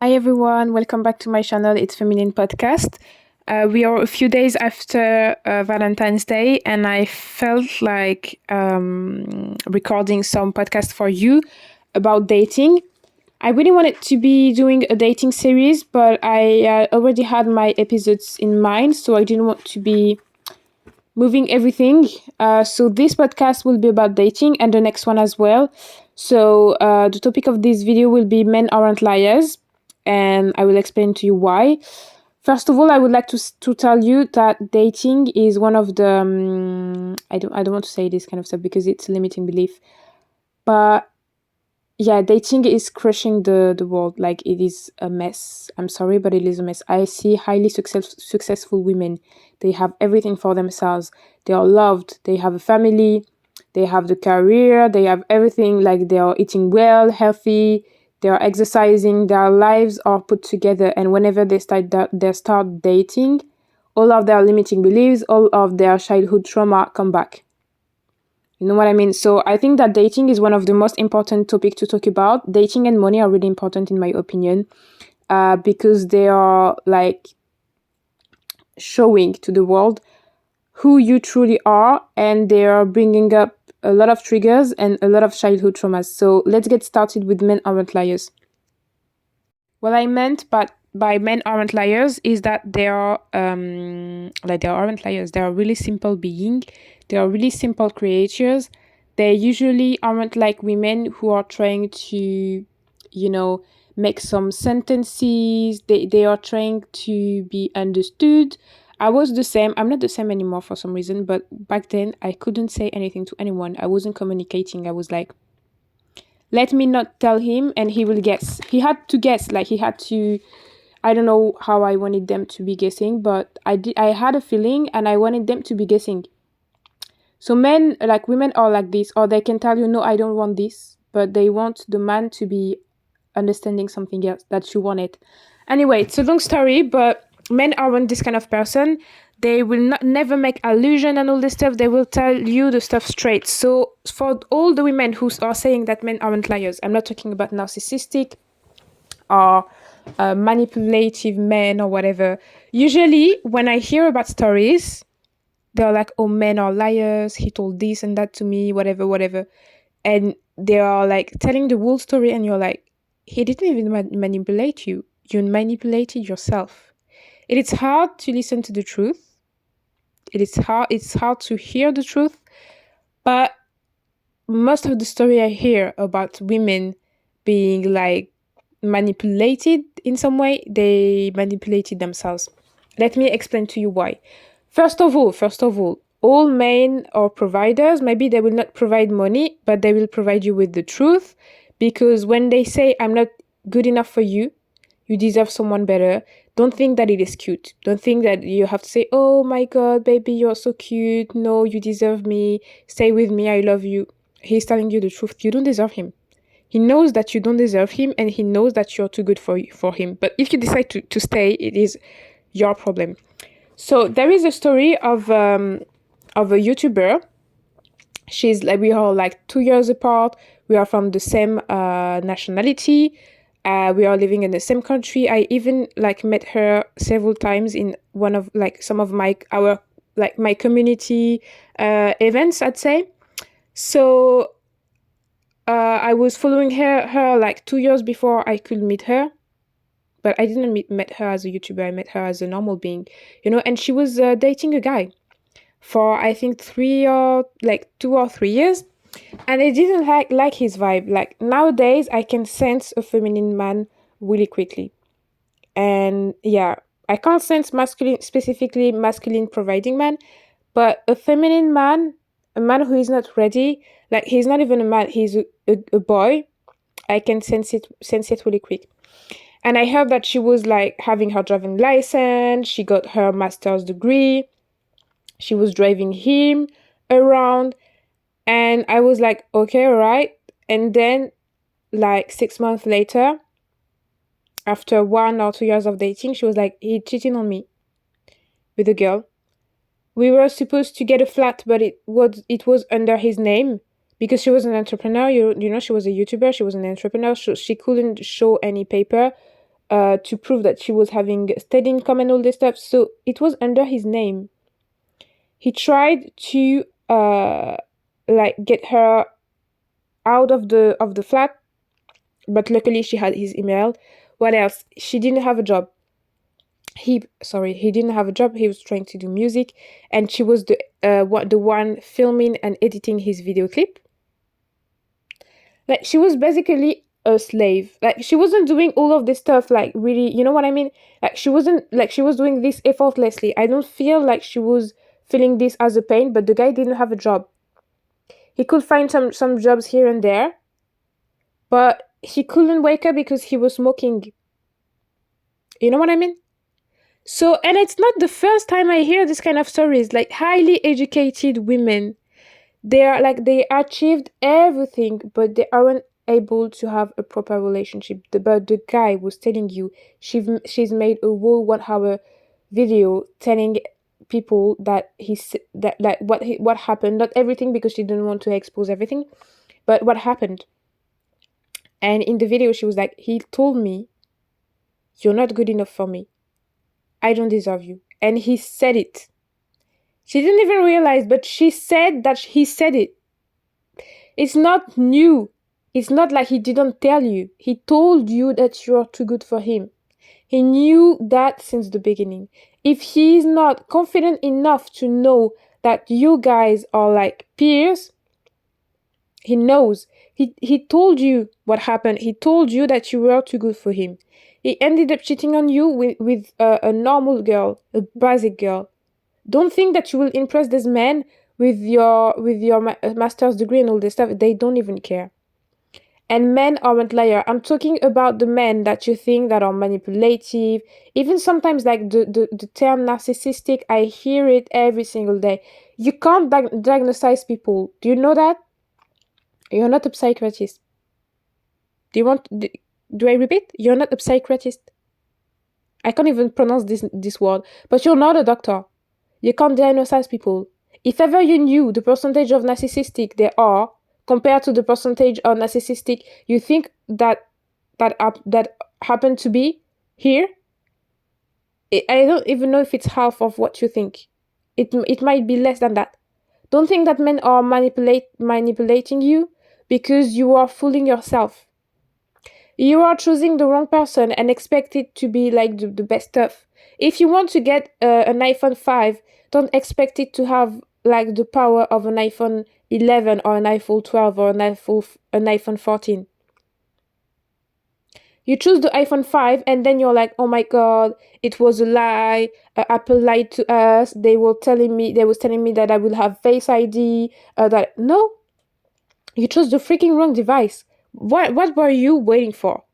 Hi everyone, welcome back to my channel. It's Feminine Podcast. We are a few days after Valentine's Day, and I felt like recording some podcast for you about dating. I really wanted to be doing a dating series, but I already had my episodes in mind, so I didn't want to be moving everything. So this podcast will be about dating, and the next one as well. So the topic of this video will be men aren't liars, and I will explain to you why. First of all, I would like to tell you that dating is one of the I don't want to say this kind of stuff because it's a limiting belief, but yeah, dating is crushing the world. Like, it is a mess. I'm sorry, but it is a mess. I see highly successful women. They have everything for themselves. They are loved. They have a family. They have the career. They have everything. Like, they are eating well, healthy. They are exercising. Their lives are put together. And whenever they start dating, all of their limiting beliefs, all of their childhood trauma come back. You know what I mean? So I think that dating is one of the most important topics to talk about. Dating and money are really important in my opinion, because they are like showing to the world who you truly are, and they are bringing up a lot of triggers and a lot of childhood traumas. So let's get started with men aren't liars. What I meant by men aren't liars is that they are they aren't liars. They are really simple beings. They are really simple creatures. They usually aren't like women who are trying to, make some sentences. They are trying to be understood. I was the same. I'm not the same anymore for some reason, but back then I couldn't say anything to anyone. I wasn't communicating. I was like, let me not tell him and he will guess. He had to guess, like he had to. I don't know how I wanted them to be guessing, but I had a feeling and I wanted them to be guessing. So men, like women, are like this, or they can tell you, no, I don't want this, but they want the man to be understanding something else that you wanted. Anyway, it's a long story, but men aren't this kind of person. They will never make allusion and all this stuff. They will tell you the stuff straight. So for all the women who are saying that men aren't liars, I'm not talking about narcissistic or manipulative men or whatever. Usually when I hear about stories, they're like, oh, men are liars, he told this and that to me, whatever. And they are like telling the whole story, and you're like, he didn't even manipulate you. You manipulated yourself. It is hard to listen to the truth. It's hard to hear the truth. But most of the story I hear about women being like manipulated in some way, they manipulated themselves. Let me explain to you why. First of all men are providers. Maybe they will not provide money, but they will provide you with the truth. Because when they say, I'm not good enough for you, you deserve someone better, don't think that it is cute. Don't think that you have to say, oh my God, baby, you're so cute. No, you deserve me. Stay with me. I love you. He's telling you the truth. You don't deserve him. He knows that you don't deserve him, and he knows that you're too good for him. But if you decide to stay, it is your problem. So there is a story of a YouTuber. She's like, we are like 2 years apart. We are from the same nationality. We are living in the same country. I even like met her several times in one of like some of my community events, I'd say. So I was following her like 2 years before I could meet her. But I didn't met her as a YouTuber. I met her as a normal being, and she was dating a guy for, I think, 2 or 3 years. And I didn't like his vibe. Like, nowadays, I can sense a feminine man really quickly. And yeah, I can't sense specifically masculine providing man, but a feminine man, a man who is not ready, like he's not even a man, he's a boy. I can sense it really quick. And I heard that she was like having her driving license, she got her master's degree, she was driving him around, and I was like, okay, all right. And then like 6 months later, after 1 or 2 years of dating, she was like, he cheating on me with a girl. We were supposed to get a flat, but it was under his name because she was an entrepreneur. She was a YouTuber. She was an entrepreneur. So she couldn't show any paper to prove that she was having steady income and all this stuff. So it was under his name. He tried to like get her out of the flat, but luckily she had his email. What else? She didn't have a job. He didn't have a job. He was trying to do music, and she was the one filming and editing his video clip. Like, she was basically a slave. Like, she wasn't doing all of this stuff like really, you know what I mean? Like, she wasn't like she was doing this effortlessly. I don't feel like she was feeling this as a pain, but the guy didn't have a job. He could find some jobs here and there, but he couldn't wake up because he was smoking. You know what I mean? So, and it's not the first time I hear this kind of stories. Like, highly educated women, they achieved everything, but they aren't able to have a proper relationship. But the guy was telling you she's made a whole 1 hour video telling people that what happened. Not everything, because she didn't want to expose everything, but what happened. And in the video, she was like, he told me, "You're not good enough for me. I don't deserve you." And he said it. She didn't even realize, but she said that he said it. It's not new. It's not like he didn't tell you. He told you that you're too good for him. He knew that since the beginning. If he's not confident enough to know that you guys are like peers, he knows. He told you what happened. He told you that you were too good for him. He ended up cheating on you with a normal girl, a basic girl. Don't think that you will impress this man with your master's degree and all this stuff. They don't even care. And men aren't liars. I'm talking about the men that you think that are manipulative. Even sometimes, like the term narcissistic, I hear it every single day. You can't diagnose people. Do you know that? You're not a psychiatrist. Do I repeat? You're not a psychiatrist. I can't even pronounce this word. But you're not a doctor. You can't diagnose people. If ever you knew the percentage of narcissistic there are compared to the percentage of narcissistic you think that happened to be here, I don't even know if it's half of what you think. It might be less than that. Don't think that men are manipulating you, because you are fooling yourself. You are choosing the wrong person and expect it to be like the best stuff. If you want to get an iPhone 5, don't expect it to have like the power of an iPhone 11 or an iPhone 12 or an iPhone 14. You choose the iPhone 5 and then you're like, oh my god, it was a lie. Apple lied to us. They was telling me that I will have Face ID. No, you chose the freaking wrong device. What were you waiting for?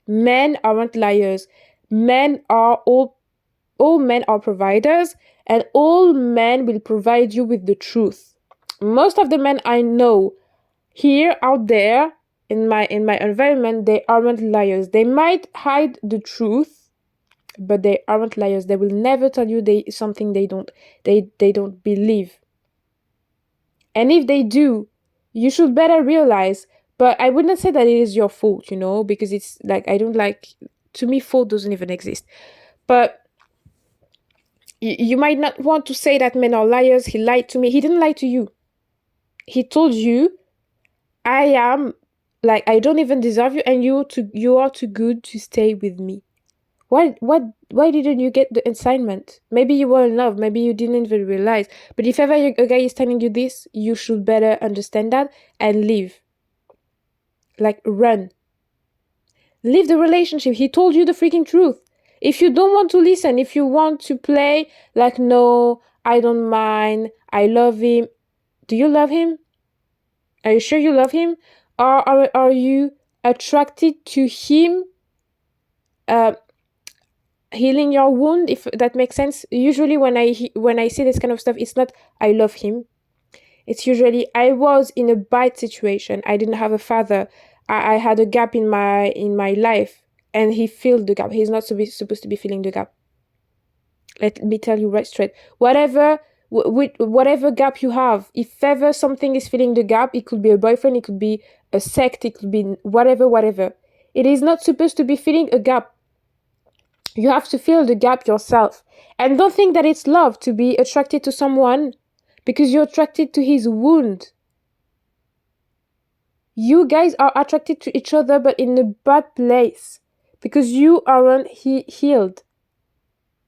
Men aren't liars. All men are providers, and all men will provide you with the truth. Most of the men I know here out there in my environment, they aren't liars. They might hide the truth, but they aren't liars. They will never tell you something they don't believe. And if they do, you should better realize. But I wouldn't say that it is your fault, because it's like, to me, fault doesn't even exist. But you might not want to say that men are liars. He lied to me. He didn't lie to you. He told you, I don't even deserve you, and you are too good to stay with me. Why didn't you get the assignment? Maybe you were in love. Maybe you didn't even realize. But if ever a guy is telling you this, you should better understand that and leave. Like, run. Leave the relationship. He told you the freaking truth. If you don't want to listen, if you want to play like, no, I don't mind, I love him. Do you love him? Are you sure you love him? Or are you attracted to him healing your wound, if that makes sense? Usually when I see this kind of stuff, it's not I love him. It's usually I was in a bad situation. I didn't have a father. I had a gap in my life, and he filled the gap. He's not supposed to be filling the gap. Let me tell you right straight. Whatever gap you have, if ever something is filling the gap, it could be a boyfriend, it could be a sect, it could be whatever. It is not supposed to be filling a gap. You have to fill the gap yourself. And don't think that it's love to be attracted to someone because you're attracted to his wound. You guys are attracted to each other, but in a bad place because you aren't healed.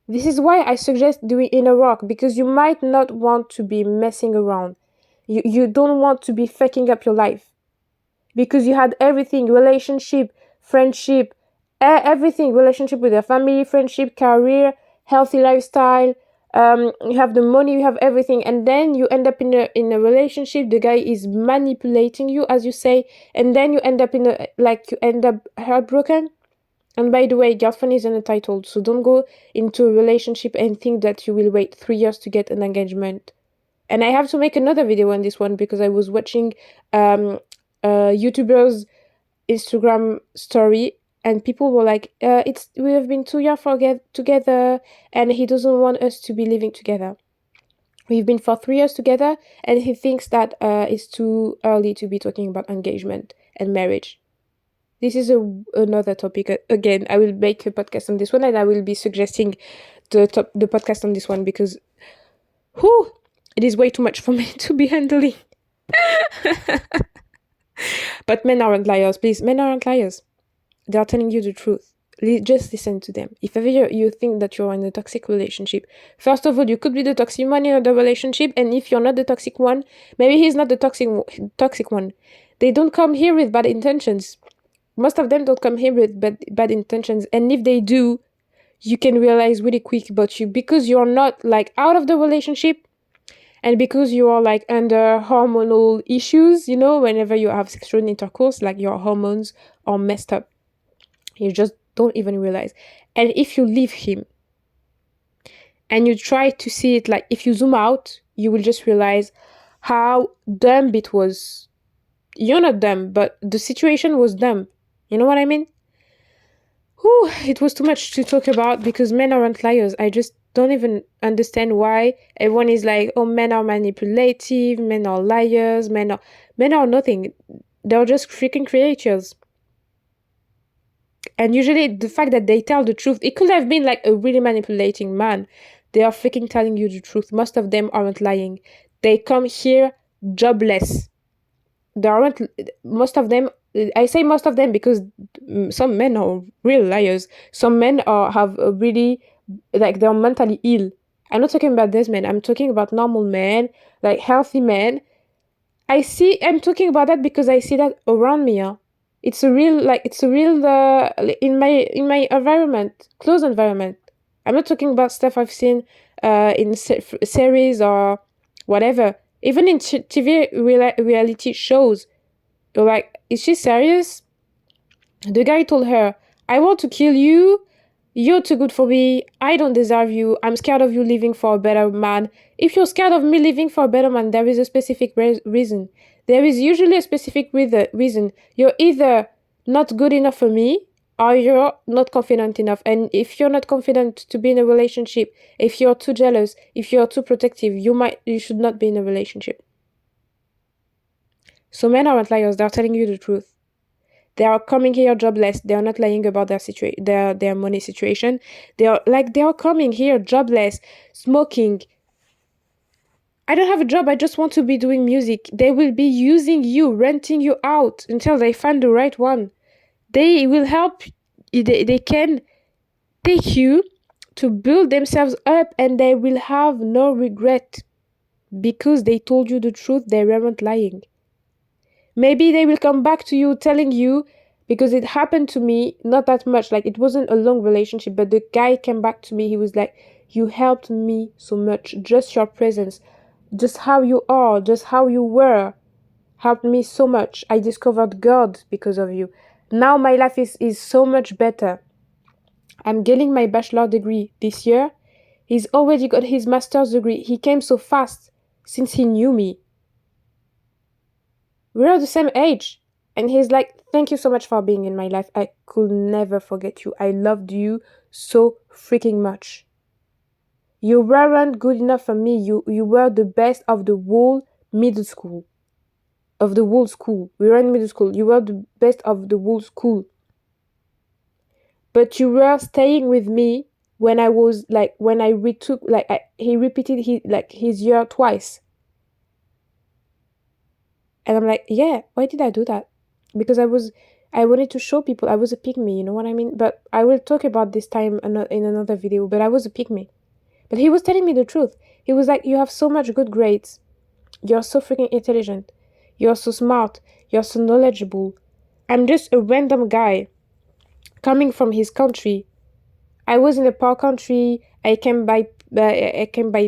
This is why I suggest doing inner work, because you might not want to be messing around. You don't want to be fucking up your life because you had everything, relationship, friendship, everything, relationship with your family, friendship, career, healthy lifestyle. You have the money, you have everything, and then you end up in a relationship. The guy is manipulating you, as you say, and then you end up you end up heartbroken. And by the way, girlfriend is untitled, so don't go into a relationship and think that you will wait 3 years to get an engagement. And I have to make another video on this one because I was watching YouTuber's Instagram story, and people were like, we have been 2 years together, and he doesn't want us to be living together. We've been for 3 years together, and he thinks that it's too early to be talking about engagement and marriage. This is another topic. Again, I will make a podcast on this one, and I will be suggesting the podcast on this one because, it is way too much for me to be handling. But men aren't liars, please. Men aren't liars. They are telling you the truth. Just listen to them. If ever you think that you're in a toxic relationship, first of all, you could be the toxic one in the relationship, and if you're not the toxic one, maybe he's not the toxic one. They don't come here with bad intentions. Most of them don't come here with bad intentions, and if they do, you can realize really quick about you because you're not like out of the relationship, and because you are like under hormonal issues, whenever you have sexual intercourse, like your hormones are messed up. You just don't even realize. And if you leave him and you try to see it, like if you zoom out, you will just realize how dumb it was. You're not dumb, but the situation was dumb. You know what I mean? It was too much to talk about because men aren't liars. I just don't even understand why everyone is like, oh, men are manipulative, men are liars, men are nothing. They're just freaking creatures. And usually the fact that they tell the truth, it could have been like a really manipulating man. They are freaking telling you the truth. Most of them aren't lying. They come here jobless. Most of them, I say most of them because some men are real liars. Some men have a really, like, they're mentally ill. I'm not talking about this men. I'm talking about normal men, like healthy men. I'm talking about that because I see that around me. It's a real in my environment, close environment. I'm not talking about stuff I've seen in series or whatever. Even in TV reality shows, you're like, is she serious? The guy told her, I want to kill you. You're too good for me. I don't deserve you. I'm scared of you leaving for a better man. If you're scared of me leaving for a better man, there is a specific reason. There is usually a specific reason. You're either not good enough for me or you're not confident enough. And if you're not confident to be in a relationship, if you're too jealous, if you're too protective, you should not be in a relationship. So men aren't liars. They're telling you the truth. They are coming here jobless. They are not lying about their money situation. They are coming here jobless, smoking. I don't have a job. I just want to be doing music. They will be using you, renting you out until they find the right one. They will help. They can take you to build themselves up, and they will have no regret because they told you the truth. They weren't lying. Maybe they will come back to you telling you, because it happened to me, not that much, like it wasn't a long relationship, but the guy came back to me. He was like, you helped me so much. Just your presence, just how you are, just how you were, helped me so much. I discovered God because of you. Now my life is so much better. I'm getting my bachelor degree this year. He's already got his master's degree. He came so fast since he knew me. We're the same age. And he's like, thank you so much for being in my life. I could never forget you. I loved you so freaking much. You weren't good enough for me. You were the best of the whole middle school. Of the whole school. We were in middle school. You were the best of the whole school. but you were staying with me when I was like, when I retook, like, he repeated his year twice. And I'm like, yeah, why did I do that? Because I wanted to show people I was a pygmy, you know what I mean? But I will talk about this time in another video, but I was a pygmy. But he was telling me the truth. He was like, you have so much good grades. You're so freaking intelligent. You're so smart. You're so knowledgeable. I'm just a random guy coming from his country. I was in a poor country. I came by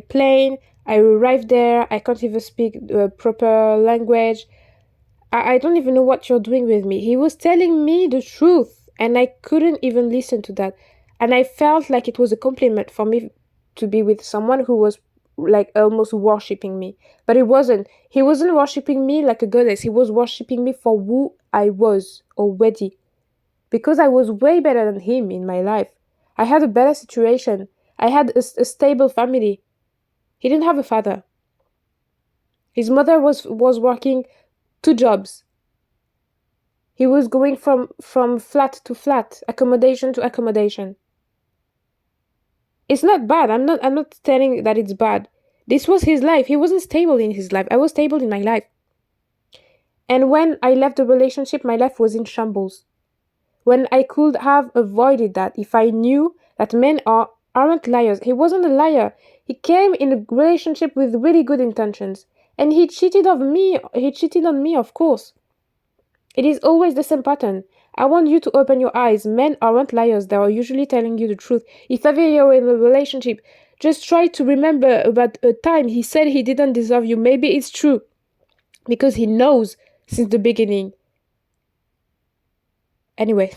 plane. I arrived there. I can't even speak proper language. I don't even know what you're doing with me. He was telling me the truth, and I couldn't even listen to that. And I felt like it was a compliment for me to be with someone who was like almost worshipping me. But it wasn't. He wasn't worshipping me like a goddess. He was worshipping me for who I was already. Because I was way better than him in my life. I had a better situation. I had a stable family. He didn't have a father. His mother was working 2 jobs. He was going from flat to flat, accommodation to accommodation. It's not bad. I'm not telling that it's bad. This was his life. He wasn't stable in his life. I was stable in my life. And when I left the relationship, my life was in shambles. When I could have avoided that if I knew that men aren't liars. He wasn't a liar. He came in a relationship with really good intentions. And he cheated on me. He cheated on me, of course. It is always the same pattern. I want you to open your eyes. Men aren't liars. They are usually telling you the truth. If ever you're in a relationship, just try to remember about a time he said he didn't deserve you. Maybe it's true. Because he knows since the beginning. Anyway.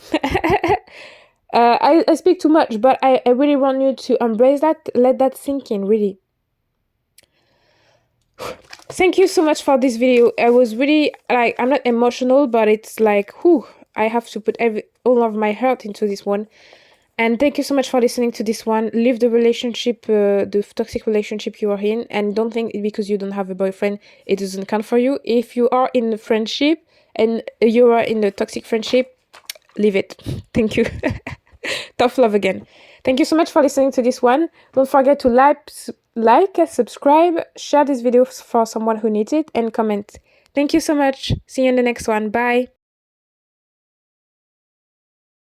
I speak too much, but I really want you to embrace that. Let that sink in, really. Thank you so much for this video. I was really, like, I'm not emotional, but it's like, whew, I have to put all of my heart into this one. And thank you so much for listening to this one. Leave the relationship, the toxic relationship you are in, and don't think because you don't have a boyfriend, it doesn't count for you. If you are in a friendship and you are in a toxic friendship, leave it. Thank you. Tough love again. Thank you so much for listening to this one. Don't forget to like, subscribe, share this video for someone who needs it, and comment. Thank you so much. See you in the next one. Bye.